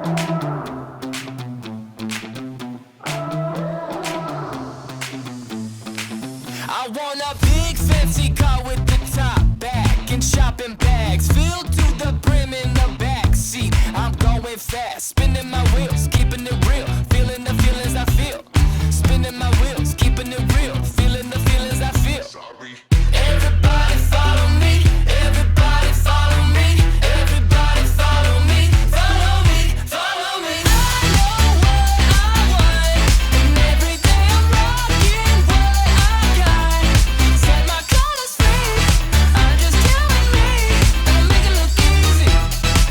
I want a big fancy car with the top back and shopping bags filled to the brim in the back seat. I'm going fast, spinning my wheels, keeping it real, feeling the feelings I feel. Spinning my wheels, keeping it real, feeling the feelings I feel. Everybody follow me, everybody follow me, everybody follow me, follow me, follow me. I know what I want, and every day I'm rocking what I got. Set my colors free, I'm just killing me. I'll make it look easy,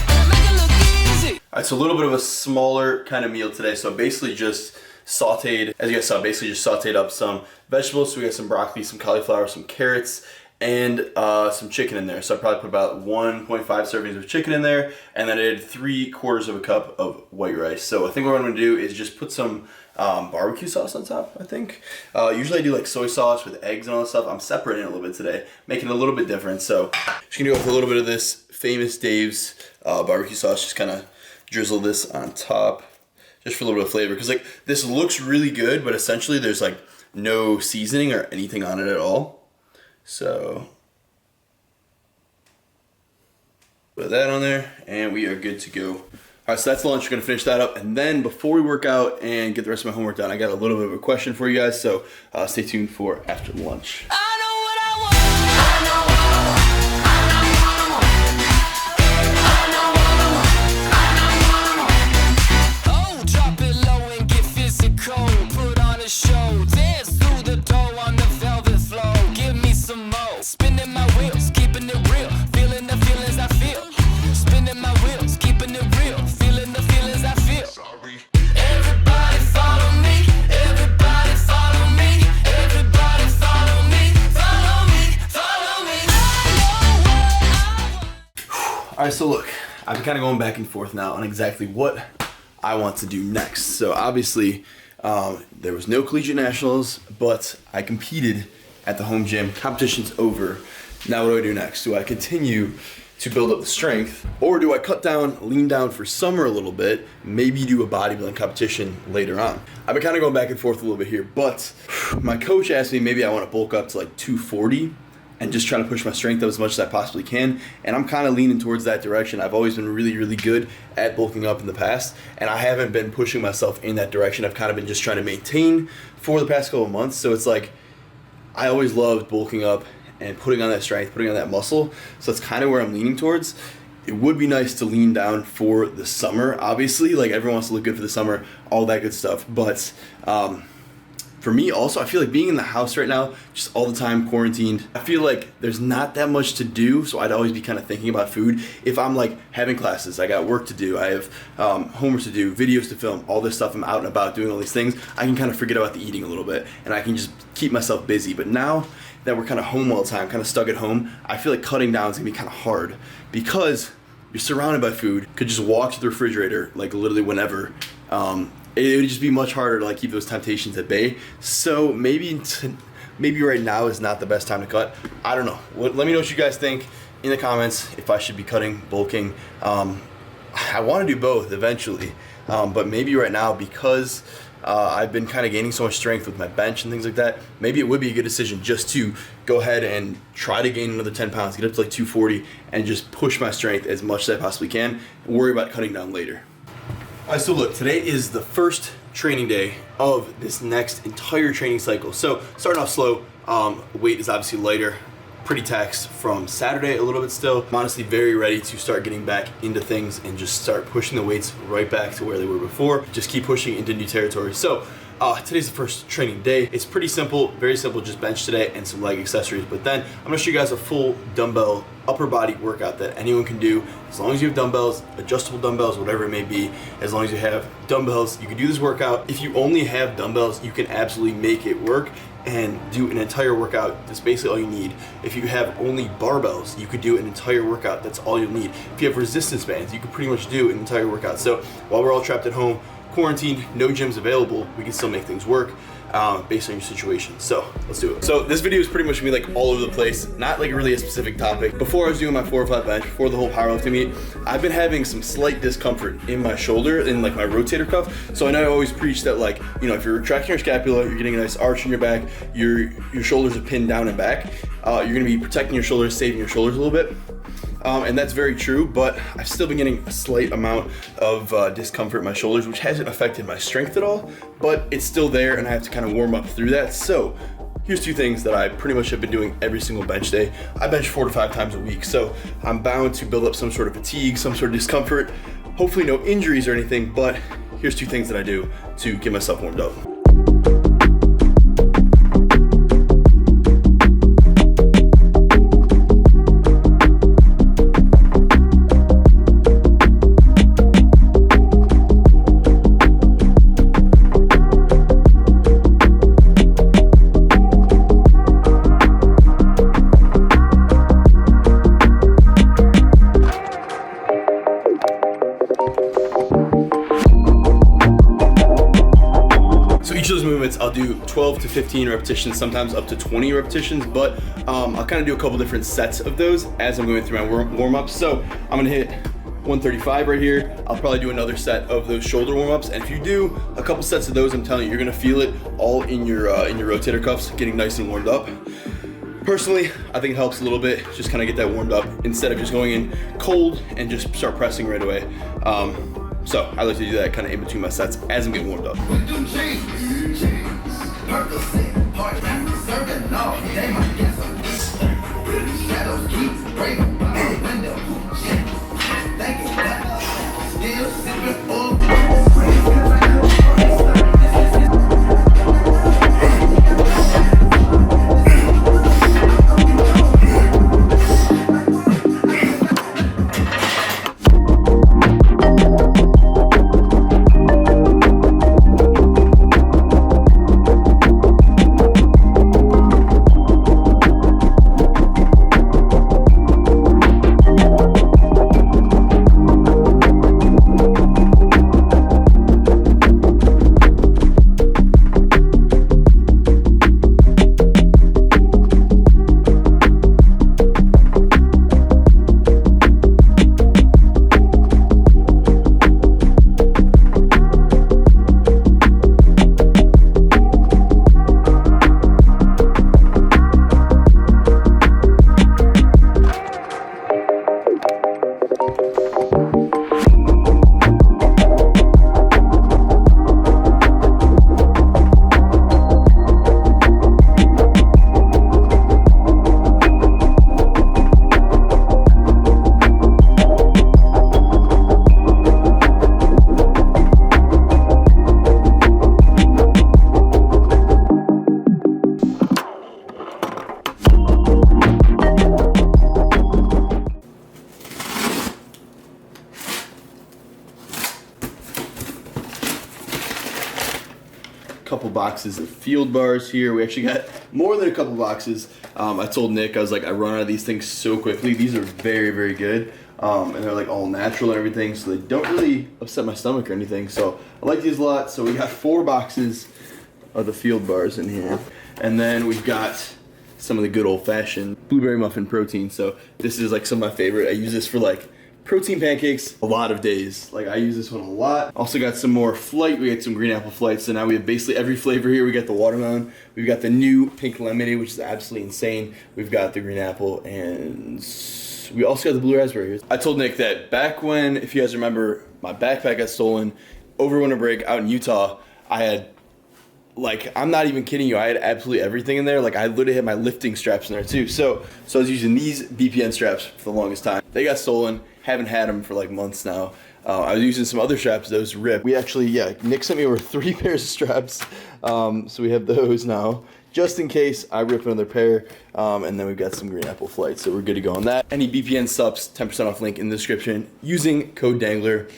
I'll make it look easy. Alright, so a little bit of a smaller kind of meal today. So basically just sauteed, as you guys saw, basically just sauteed up some vegetables. So we got some broccoli, some cauliflower, some carrots, and some chicken in there. So I probably put about 1.5 servings of chicken in there, and then I did 3/4 of a cup of white rice. So I think what I'm gonna do is just put some barbecue sauce on top, I think. Usually I do like soy sauce with eggs and all that stuff. I'm separating it a little bit today, making it a little bit different. So just gonna go with a little bit of this Famous Dave's barbecue sauce, just kind of drizzle this on top, just for a little bit of flavor. Because like this looks really good, but essentially there's like no seasoning or anything on it at all. So put that on there and we are good to go. All right, so that's lunch. We're gonna finish that up, and then before we work out and get the rest of my homework done, I got a little bit of a question for you guys. So stay tuned for after lunch. I know what I want. I know what I want. I know what I want. I know what I want. I know what I want. Oh, drop it low and get physical. Put on a show. Dance through the dough on the velvet floor. Give me some more. Spinning my wheels, keeping it real. Feeling the feelings I feel. Spinning my wheels, keeping it real. Feeling the feelings I feel. Everybody follow me. Everybody follow me. Everybody follow me. Follow me. Follow me. I know what I want. All right, so look, I've been kind of going back and forth now on exactly what I want to do next. So obviously, there was no collegiate nationals, but I competed at the home gym. Competition's over. Now what do I do next? Do I continue to build up the strength, or do I cut down, lean down for summer a little bit, maybe do a bodybuilding competition later on? I've been kind of going back and forth a little bit here, but my coach asked me maybe I want to bulk up to like 240 and just trying to push my strength up as much as I possibly can, and I'm kind of leaning towards that direction. I've always been really, really good at bulking up in the past, and I haven't been pushing myself in that direction. I've kind of been just trying to maintain for the past couple of months. So it's like, I always loved bulking up and putting on that strength, putting on that muscle. So that's kind of where I'm leaning towards. It would be nice to lean down for the summer, obviously. Like, everyone wants to look good for the summer, all that good stuff. But for me also, I feel like being in the house right now, just all the time quarantined, I feel like there's not that much to do. So I'd always be kind of thinking about food. If I'm like having classes, I got work to do, I have homework to do, videos to film, all this stuff, I'm out and about doing all these things, I can kind of forget about the eating a little bit, and I can just keep myself busy. But now that we're kind of home all the time, kind of stuck at home, I feel like cutting down is gonna be kind of hard because you're surrounded by food. Could just walk to the refrigerator like literally whenever. It would just be much harder to like keep those temptations at bay. So maybe right now is not the best time to cut. I don't know. Let me know what you guys think in the comments, if I should be cutting, bulking. I want to do both eventually, but maybe right now, because I've been kind of gaining so much strength with my bench and things like that, maybe it would be a good decision just to go ahead and try to gain another 10 pounds, get up to like 240, and just push my strength as much as I possibly can, worry about cutting down later. All right, so look, today is the first training day of this next entire training cycle. So starting off slow, weight is obviously lighter, pretty taxed from Saturday a little bit still. I'm honestly very ready to start getting back into things and just start pushing the weights right back to where they were before. Just keep pushing into new territory. So today's the first training day. It's pretty simple, very simple, just bench today and some leg accessories. But then I'm gonna show you guys a full dumbbell upper body workout that anyone can do. As long as you have dumbbells, adjustable dumbbells, whatever it may be, as long as you have dumbbells, you can do this workout. If you only have dumbbells, you can absolutely make it work and do an entire workout. That's basically all you need. If you have only barbells, you could do an entire workout. That's all you'll need. If you have resistance bands, you could pretty much do an entire workout. So while we're all trapped at home, quarantined, no gyms available, we can still make things work. based on your situation. So let's do it. So this video is pretty much gonna be like all over the place, not like really a specific topic. Before I was doing my 4 or 5 bench, before the whole powerlifting meet, I've been having some slight discomfort in my shoulder, in like my rotator cuff. So I know I always preach that, like, you know, if you're retracting your scapula, you're getting a nice arch in your back, your shoulders are pinned down and back, you're gonna be protecting your shoulders, saving your shoulders a little bit. And that's very true, but I've still been getting a slight amount of discomfort in my shoulders, which hasn't affected my strength at all, but it's still there and I have to kind of warm up through that. So here's 2 things that I pretty much have been doing every single bench day. I bench 4 to 5 times a week, so I'm bound to build up some sort of fatigue, some sort of discomfort, hopefully no injuries or anything, but here's 2 things that I do to get myself warmed up. Each of those movements, I'll do 12 to 15 repetitions, sometimes up to 20 repetitions, but I'll kind of do a couple different sets of those as I'm going through my warm-ups. So I'm gonna hit 135 right here. I'll probably do another set of those shoulder warm-ups, and if you do a couple sets of those, I'm telling you, you're gonna feel it all in your rotator cuffs, getting nice and warmed up. Personally, I think it helps a little bit, just kind of get that warmed up instead of just going in cold and just start pressing right away. So I like to do that kind of in between my sets as I'm getting warmed up. Couple boxes of field bars here. We actually got more than a couple boxes. I told Nick, I was like, I run out of these things so quickly. These are very, very good. And they're like all natural and everything, so they don't really upset my stomach or anything. So I like these a lot. So we got 4 boxes of the field bars in here. And then we've got some of the good old fashioned blueberry muffin protein. So this is like some of my favorite. I use this for like protein pancakes a lot of days. Like I use this one a lot. Also got some more flight. We got some green apple flights. So now we have basically every flavor here. We got the watermelon. We've got the new pink lemonade, which is absolutely insane. We've got the green apple, and we also got the blue raspberry. I told Nick that back when, if you guys remember, my backpack got stolen over winter break out in Utah, I had, like, I'm not even kidding you, I had absolutely everything in there. Like, I literally had my lifting straps in there too. So I was using these BPN straps for the longest time. They got stolen. Haven't had them for like months now. I was using some other straps, those ripped. We actually, Nick sent me over 3 pairs of straps. So we have those now, just in case I rip another pair. And then we've got some green apple flights, so we're good to go on that. Any BPN subs, 10% off link in the description using code Dengler.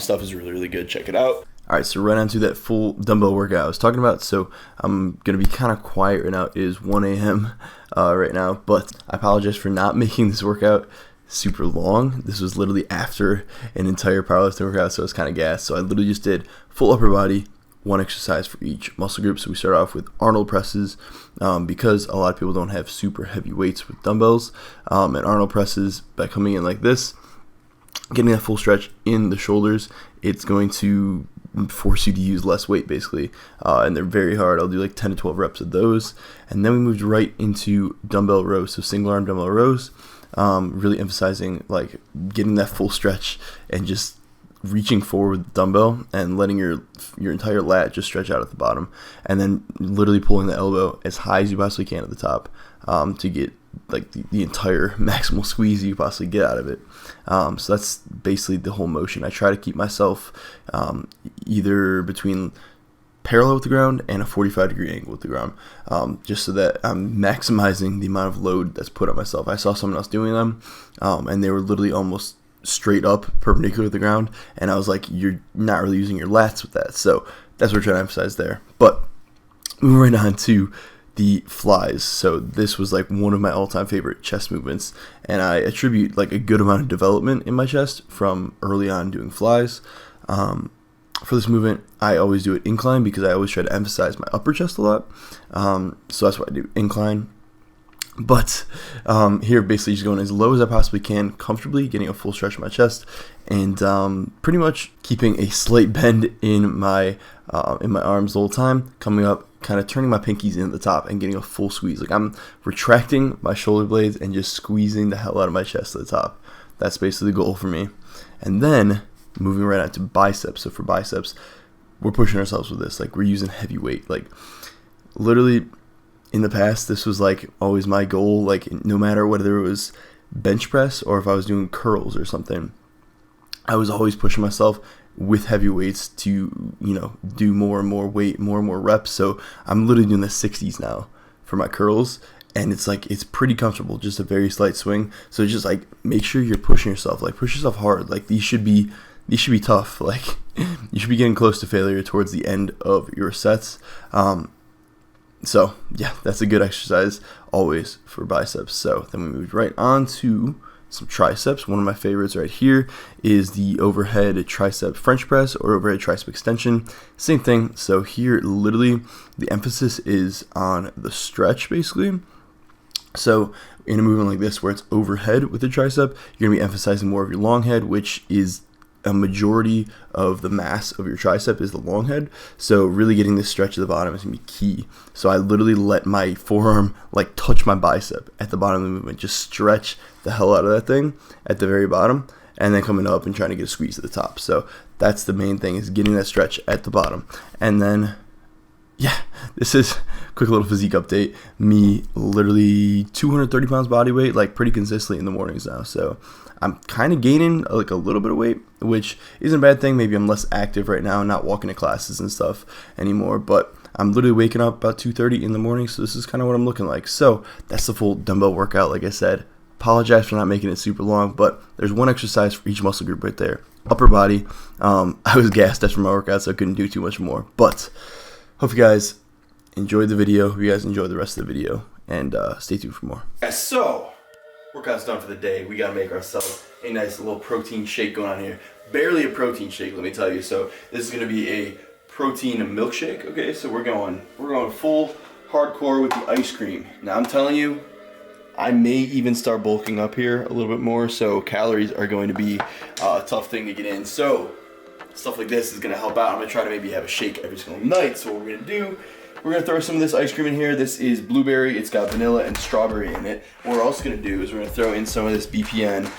Stuff is really, really good, check it out. All right, so right on to that full dumbbell workout I was talking about. So I'm gonna be kind of quiet right now. It is 1 a.m. Right now, but I apologize for not making this workout super long. This was literally after an entire powerlifting workout, so I was kind of gassed. So I literally just did full upper body, one exercise for each muscle group. So we start off with Arnold presses, because a lot of people don't have super heavy weights with dumbbells, and Arnold presses, by coming in like this, getting that full stretch in the shoulders, it's going to force you to use less weight basically, and they're very hard. I'll do like 10 to 12 reps of those, and then we moved right into dumbbell rows, so single arm dumbbell rows, really emphasizing like getting that full stretch and just reaching forward with the dumbbell and letting your entire lat just stretch out at the bottom, and then literally pulling the elbow as high as you possibly can at the top, to get like the entire maximal squeeze you possibly get out of it. So that's basically the whole motion. I try to keep myself either between parallel with the ground and a 45-degree angle with the ground, just so that I'm maximizing the amount of load that's put on myself. I saw someone else doing them, and they were literally almost straight up perpendicular to the ground, and I was like, you're not really using your lats with that. So that's what we're trying to emphasize there. But moving right on to the flies. So this was like one of my all-time favorite chest movements, and I attribute like a good amount of development in my chest from early on doing flies. For this movement, I always do it incline because I always try to emphasize my upper chest a lot. So that's why I do incline. But here, basically just going as low as I possibly can, comfortably getting a full stretch of my chest, and pretty much keeping a slight bend in my arms the whole time, coming up, kind of turning my pinkies in at the top and getting a full squeeze. Like I'm retracting my shoulder blades and just squeezing the hell out of my chest to the top. That's basically the goal for me. And then moving right on to biceps. So for biceps, we're pushing ourselves with this. Like we're using heavy weight. Like literally, in the past, this was like always my goal, like no matter whether it was bench press or if I was doing curls or something, I was always pushing myself with heavy weights to, do more and more weight, more and more reps. So I'm literally doing the 60s now for my curls, and it's like, it's pretty comfortable, just a very slight swing. So just like, make sure you're pushing yourself, like push yourself hard. Like these should be tough. Like you should be getting close to failure towards the end of your sets. So yeah, that's a good exercise always for biceps. So then we moved right on to some triceps. One of my favorites right here is the overhead tricep French press or overhead tricep extension. Same thing. So here, literally, the emphasis is on the stretch, basically. So in a movement like this, where it's overhead with the tricep, you're going to be emphasizing more of your long head, which is a majority of the mass of your tricep is the long head. So really getting this stretch at the bottom is going to be key. So I literally let my forearm like touch my bicep at the bottom of the movement, just stretch the hell out of that thing at the very bottom, and then coming up and trying to get a squeeze at the top. So that's the main thing, is getting that stretch at the bottom. And then yeah, this is a quick little physique update. Me literally 230 pounds body weight, like pretty consistently in the mornings now. So I'm kind of gaining like a little bit of weight, which isn't a bad thing. Maybe I'm less active right now, not walking to classes and stuff anymore, but I'm literally waking up about 2:30 in the morning. So this is kind of what I'm looking like. So that's the full dumbbell workout. Like I said, apologize for not making it super long, but there's one exercise for each muscle group right there. Upper body. I was gassed after my workout, so I couldn't do too much more, but hope you guys enjoyed the video. Hope you guys enjoyed the rest of the video, and stay tuned for more. So, workout's done for the day. We gotta make ourselves a nice little protein shake going on here. Barely a protein shake, let me tell you. So this is gonna be a protein milkshake. Okay, so we're going full hardcore with the ice cream. Now I'm telling you, I may even start bulking up here a little bit more. So calories are going to be a tough thing to get in. So stuff like this is going to help out. I'm going to try to maybe have a shake every single night. So what we're going to do, we're going to throw some of this ice cream in here. This is blueberry. It's got vanilla and strawberry in it. What we're also going to do is we're going to throw in some of this BPN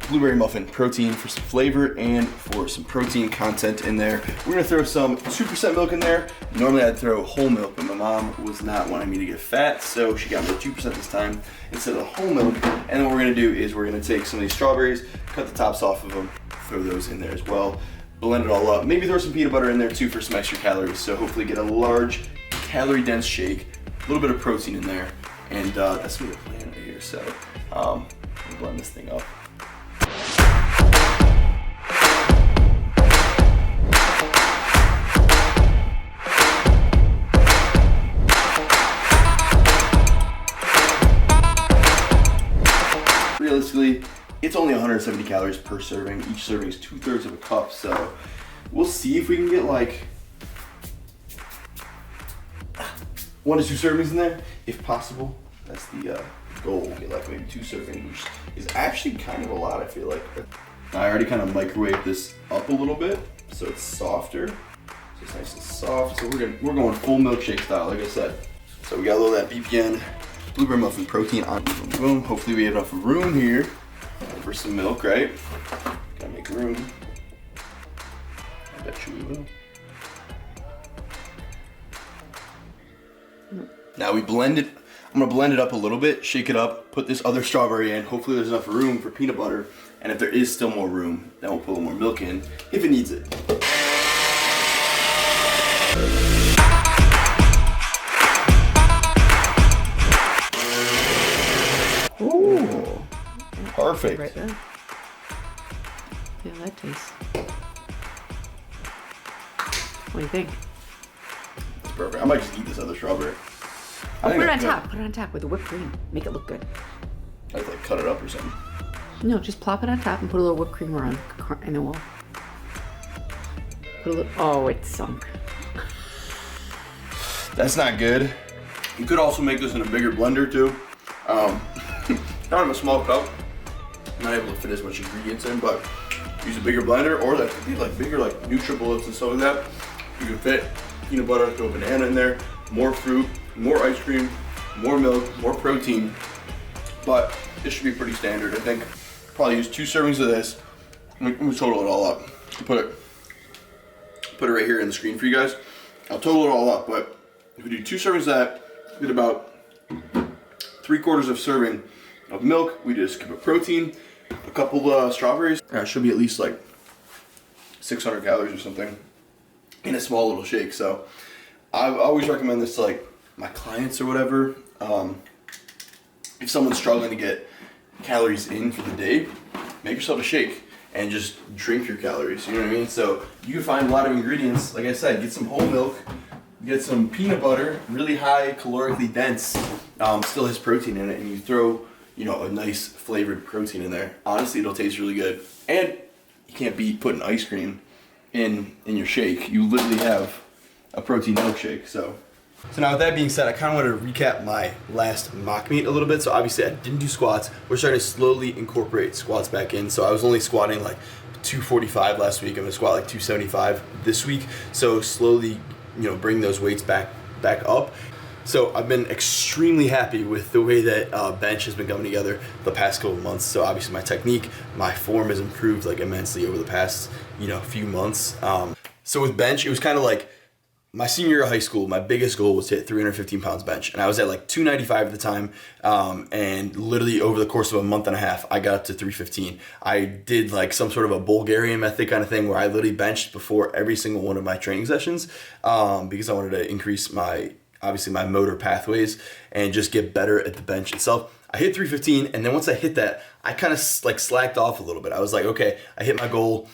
blueberry muffin protein for some flavor and for some protein content in there. We're going to throw some 2% milk in there. Normally I'd throw whole milk, but my mom was not wanting me to get fat, so she got me 2% this time instead of whole milk. And then what we're going to do is we're going to take some of these strawberries, cut the tops off of them, throw those in there as well. Blend it all up. Maybe throw some peanut butter in there too for some extra calories. So hopefully get a large calorie dense shake, a little bit of protein in there, and that's what we're planning right here. So we'll blend this thing up. Realistically, it's only 170 calories per serving. Each serving is 2/3 of a cup, so we'll see if we can get like 1 to 2 servings in there, if possible. That's the goal. Get like maybe 2 servings, which is actually kind of a lot, I feel like. I already kind of microwaved this up a little bit, so it's softer. So it's nice and soft. So we're going full milkshake style, like I said. So we got a little of that BPN blueberry muffin protein on. Boom. Hopefully we have enough room here for some milk, right? Gotta make room. I bet you we will. Now we blend it. I'm gonna blend it up a little bit, shake it up, put this other strawberry in. Hopefully there's enough room for peanut butter. And if there is still more room, then we'll put a little more milk in if it needs it. Ooh, perfect. Right there. Yeah, that tastes. What do you think? It's perfect. I might just eat this other strawberry. Put it on top. Put it on top with the whipped cream. Make it look good. I'd like cut it up or something. No, just plop it on top and put a little whipped cream around, and then we'll put a little. Oh, it's sunk. That's not good. You could also make this in a bigger blender too. Not in a small cup. I'm not able to fit as much ingredients in, but use a bigger blender, or that could be like bigger, like NutriBullets and stuff like that. You can fit peanut butter, throw a banana in there, more fruit, more ice cream, more milk, more protein. But this should be pretty standard, I think. Probably use 2 servings of this. Let me total it all up. Put it right here in the screen for you guys. I'll total it all up, but if we do 2 servings of that, we get about 3/4 of serving of milk. We just skip a protein, a couple strawberries. It should be at least like 600 calories or something in a small little shake. So I always recommend this to like my clients or whatever. If someone's struggling to get calories in for the day, make yourself a shake and just drink your calories, you know what I mean? So you can find a lot of ingredients. Like I said, get some whole milk, get some peanut butter, really high calorically dense, still has protein in it, and you throw, you know, a nice flavored protein in there. Honestly, it'll taste really good. And you can't beat putting ice cream in your shake. You literally have a protein milkshake. So now with that being said, I kind of want to recap my last mock meet a little bit. So obviously I didn't do squats. We're starting to slowly incorporate squats back in. So I was only squatting like 245 last week. I'm gonna squat like 275 this week. So slowly, you know, bring those weights back up. So I've been extremely happy with the way that bench has been coming together the past couple of months. So obviously my technique, my form has improved like immensely over the past, you know, few months. So with bench, it was kind of like my senior year of high school, my biggest goal was to hit 315 pounds bench. And I was at like 295 at the time. And literally over the course of a month and a half, I got up to 315. I did like some sort of a Bulgarian method kind of thing where I literally benched before every single one of my training sessions because I wanted to increase my motor pathways and just get better at the bench itself. I hit 315, and then once I hit that, I kind of like slacked off a little bit. I was like, okay, I hit my goal.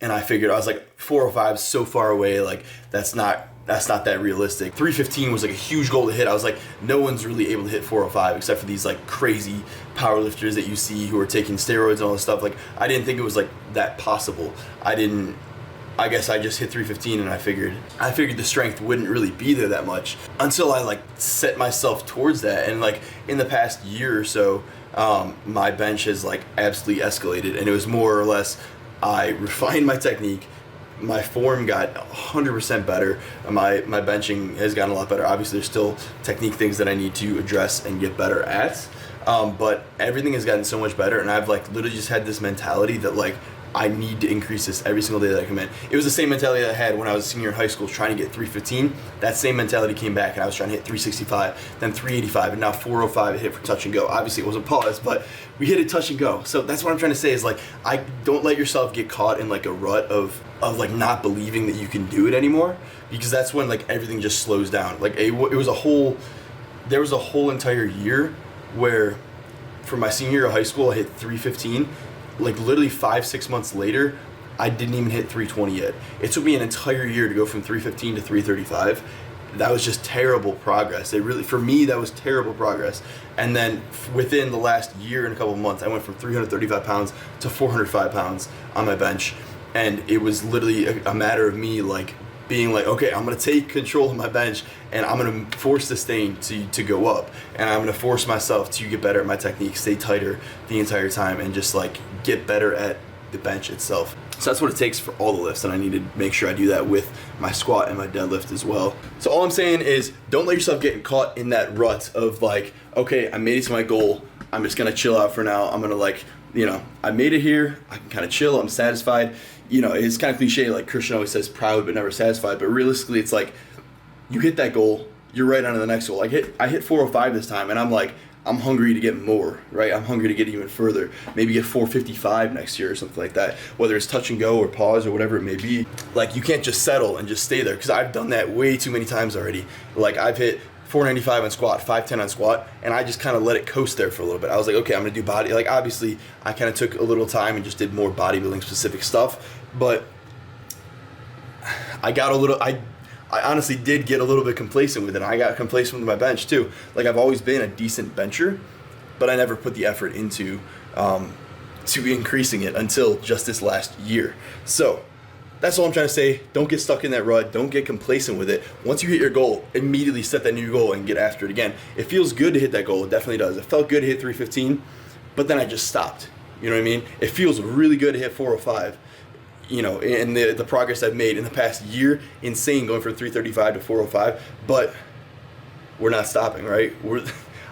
And I figured, I was like, 405 is so far away, like that's not that realistic. 315 was like a huge goal to hit. I was like, no one's really able to hit 405 except for these like crazy powerlifters that you see who are taking steroids and all this stuff. Like, I didn't think it was like that possible. I guess I just hit 315 and I figured the strength wouldn't really be there that much until I like set myself towards that. And like in the past year or so, my bench has like absolutely escalated, and it was more or less I refined my technique. My form got 100% better. My benching has gotten a lot better. Obviously, there's still technique things that I need to address and get better at. But everything has gotten so much better, and I've like literally just had this mentality that like I need to increase this every single day that I come in. It was the same mentality that I had when I was a senior in high school trying to get 315. That same mentality came back, and I was trying to hit 365, then 385, and now 405 hit for touch and go. Obviously, it wasn't pause, but we hit it touch and go. So that's what I'm trying to say is like, don't let yourself get caught in like a rut of like not believing that you can do it anymore, because that's when like everything just slows down. Like there was a whole entire year where for my senior year of high school, I hit 315. Like literally 5-6 months later, I didn't even hit 320 yet. It took me an entire year to go from 315 to 335. That was just terrible progress. For me, that was terrible progress. And then within the last year and a couple of months, I went from 335 pounds to 405 pounds on my bench. And it was literally a matter of me like being like, okay, I'm gonna take control of my bench and I'm gonna force this thing to go up, and I'm gonna force myself to get better at my technique, stay tighter the entire time, and just like get better at the bench itself. So that's what it takes for all the lifts, and I need to make sure I do that with my squat and my deadlift as well. So all I'm saying is, don't let yourself get caught in that rut of like, okay, I made it to my goal, I'm just gonna chill out for now, I'm gonna like, you know, I made it here, I can kind of chill, I'm satisfied. You know, it's kind of cliche, like Christian always says, proud but never satisfied, but realistically it's like, you hit that goal, you're right on to the next goal. I hit 405 this time, and I'm like, I'm hungry to get more, right? I'm hungry to get even further. Maybe get 455 next year or something like that. Whether it's touch and go or pause or whatever it may be. Like, you can't just settle and just stay there, because I've done that way too many times already. Like, I've hit 495 on squat, 510 on squat, and I just kind of let it coast there for a little bit. I was like, okay, I'm gonna do body. Like, obviously, I kind of took a little time and just did more bodybuilding specific stuff, but I got a little, I honestly did get a little bit complacent with it. I got complacent with my bench too. Like, I've always been a decent bencher, but I never put the effort into to increasing it until just this last year. So that's all I'm trying to say. Don't get stuck in that rut. Don't get complacent with it. Once you hit your goal, immediately set that new goal and get after it again. It feels good to hit that goal. It definitely does. It felt good to hit 315, but then I just stopped. You know what I mean? It feels really good to hit 405. You know, and the progress I've made in the past year, insane, going from 335 to 405, but we're not stopping, right?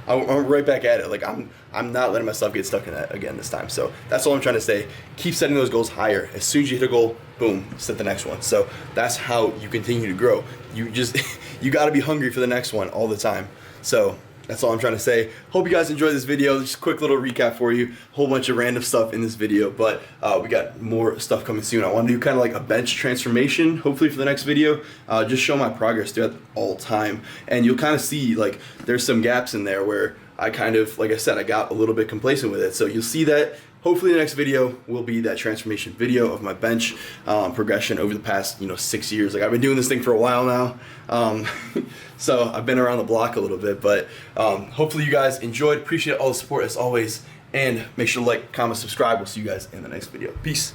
I'm right back at it. Like, I'm not letting myself get stuck in that again this time. So that's all I'm trying to say. Keep setting those goals higher. As soon as you hit a goal, boom, set the next one. So that's how you continue to grow. You just, you got to be hungry for the next one all the time. So that's all I'm trying to say. Hope you guys enjoyed this video. Just a quick little recap for you. Whole bunch of random stuff in this video, but we got more stuff coming soon. I want to do kind of like a bench transformation, hopefully for the next video. Just show my progress throughout all time. And you'll kind of see, like, there's some gaps in there where I kind of, like I said, I got a little bit complacent with it. So you'll see that. Hopefully the next video will be that transformation video of my bench progression over the past, 6 years. Like, I've been doing this thing for a while now. So I've been around the block a little bit, but hopefully you guys enjoyed. Appreciate all the support as always. And make sure to like, comment, subscribe. We'll see you guys in the next video. Peace.